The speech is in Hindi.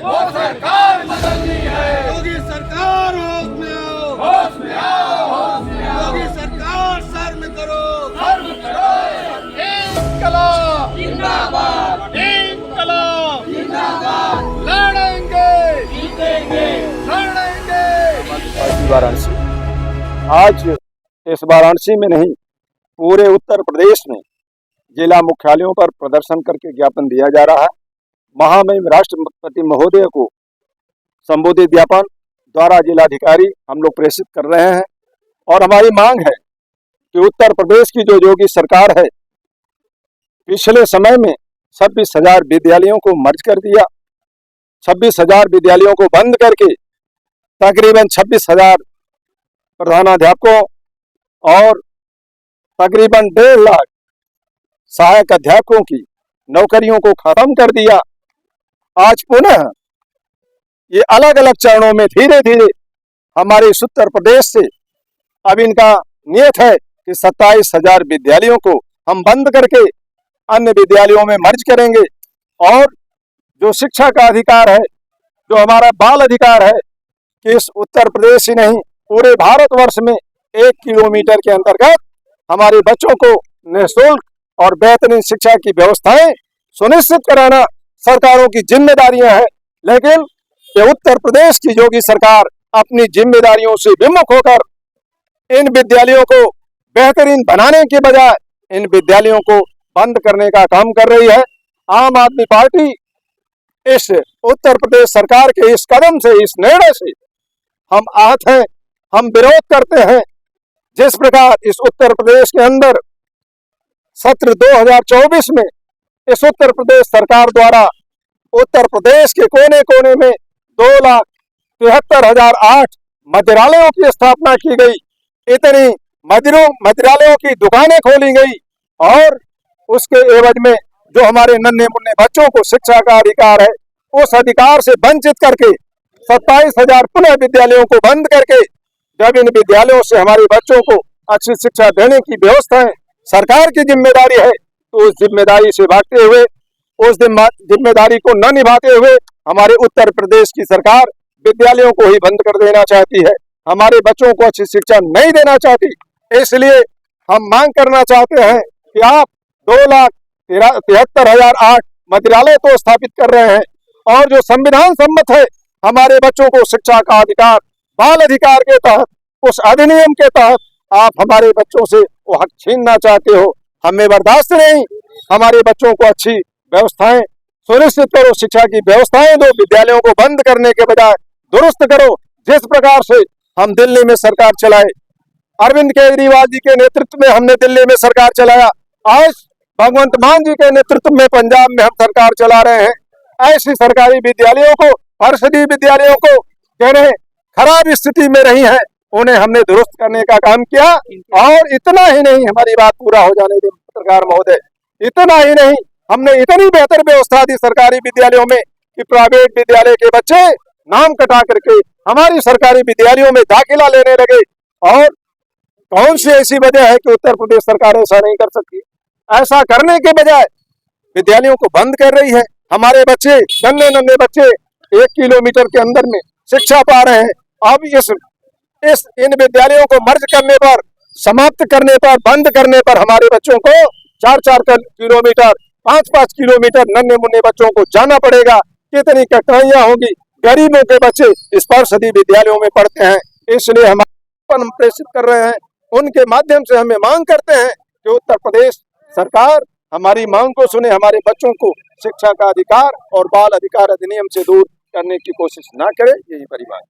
वो सरकार बदलनी है। योगी सरकार होश में आओ, योगी सरकार शर्म करो। इंकलाब जिंदाबाद, इंकलाब जिंदाबाद, लड़ेंगे जीतेंगे, लड़ेंगे। वाराणसी आज इस वाराणसी में नहीं, पूरे उत्तर प्रदेश में जिला मुख्यालयों पर प्रदर्शन करके ज्ञापन दिया जा रहा है। महामहिम राष्ट्रपति महोदय को संबोधित ज्ञापन द्वारा जिलाधिकारी हम लोग प्रेषित कर रहे हैं और हमारी मांग है कि उत्तर प्रदेश की जो योगी सरकार है, पिछले समय में 26,000 विद्यालयों को मर्ज कर दिया, 26,000 विद्यालयों को बंद करके तकरीबन 26,000 प्रधानाध्यापकों और तकरीबन 1.5 लाख सहायक अध्यापकों की नौकरियों को खत्म कर दिया। आज पुनः ये अलग अलग चरणों में धीरे धीरे हमारे इस उत्तर प्रदेश से अब इनका नियत है कि 27,000 विद्यालयों को हम बंद करके अन्य विद्यालयों में मर्ज करेंगे और जो शिक्षा का अधिकार है, जो हमारा बाल अधिकार है कि इस उत्तर प्रदेश ही नहीं पूरे भारतवर्ष में 1 किलोमीटर के अंतर्गत हमारे बच्चों को निःशुल्क और बेहतरीन शिक्षा की व्यवस्थाएं सुनिश्चित कराना सरकारों की जिम्मेदारियां हैं। लेकिन ये उत्तर प्रदेश की योगी सरकार अपनी जिम्मेदारियों से विमुख होकर इन विद्यालयों को बेहतरीन बनाने के बजाय इन विद्यालयों को बंद करने का काम कर रही है। आम आदमी पार्टी इस उत्तर प्रदेश सरकार के इस कदम से, इस निर्णय से हम आहत हैं, हम विरोध करते हैं। जिस प्रकार इस उत्तर प्रदेश के अंदर सत्र 2024 में इस उत्तर प्रदेश सरकार द्वारा उत्तर प्रदेश के कोने कोने में 2,73,008 मदिरालयों की स्थापना की गई, इतनी मदिरालयों की दुकानें खोली गई और उसके एवज में जो हमारे नन्हे मुन्ने बच्चों को शिक्षा का अधिकार है, उस अधिकार से वंचित करके 27,000 पुनः विद्यालयों को बंद करके जब इन विद्यालयों से हमारे बच्चों को अच्छी शिक्षा देने की व्यवस्था है, सरकार की जिम्मेदारी है, तो उस जिम्मेदारी से भागते हुए, उस जिम्मेदारी को न निभाते हुए हमारे उत्तर प्रदेश की सरकार विद्यालयों को ही बंद कर देना चाहती है, हमारे बच्चों को अच्छी शिक्षा नहीं देना चाहती। इसलिए हम मांग करना चाहते हैं कि आप 2,73,008 मदिरालय तो स्थापित कर रहे हैं और जो संविधान सम्मत है हमारे बच्चों को शिक्षा का अधिकार, बाल अधिकार के तहत, उस अधिनियम के तहत आप हमारे बच्चों से वो हक छीनना चाहते हो। हमें बर्दाश्त नहीं। हमारे बच्चों को अच्छी व्यवस्थाएं सुनिश्चित करो, शिक्षा की व्यवस्थाएं दो, विद्यालयों को बंद करने के बजाय दुरुस्त करो। जिस प्रकार से हम दिल्ली में सरकार चलाए, अरविंद केजरीवाल जी के नेतृत्व में हमने दिल्ली में सरकार चलाया, आज भगवंत मान जी के नेतृत्व में पंजाब में हम सरकार चला रहे हैं। ऐसी सरकारी विद्यालयों को, परिषदीय विद्यालयों को जिन्हें खराब स्थिति में रही है, उन्हें हमने दुरुस्त करने का काम किया। और इतना ही नहीं, हमारी बात पूरा हो जाने दें पत्रकार महोदय, इतना ही नहीं, हमने इतनी बेहतर व्यवस्था दी सरकारी विद्यालयों में कि प्राइवेट विद्यालय के बच्चे नाम कटा करके हमारी सरकारी विद्यालयों में दाखिला लेने लगे। और कौन सी ऐसी वजह है कि उत्तर प्रदेश सरकार ऐसा नहीं कर सकती? ऐसा करने के बजाय विद्यालयों को बंद कर रही है। हमारे बच्चे, नन्हे नन्हे बच्चे 1 किलोमीटर के अंदर में शिक्षा पा रहे हैं। अब इन विद्यालयों को मर्ज करने पर, समाप्त करने पर, बंद करने पर हमारे बच्चों को 4-4 किलोमीटर, 5-5 किलोमीटर नन्हे मुन्ने बच्चों को जाना पड़ेगा। कितनी कठिनाइयां होंगी। गरीबों के बच्चे इस परिषदीय विद्यालयों में पढ़ते हैं। इसलिए हम प्रेषित कर रहे हैं, उनके माध्यम से हमें मांग करते हैं कि उत्तर प्रदेश सरकार हमारी मांग को सुने, हमारे बच्चों को शिक्षा का अधिकार और बाल अधिकार अधिनियम से दूर करने की कोशिश ना करे। यही परिवार।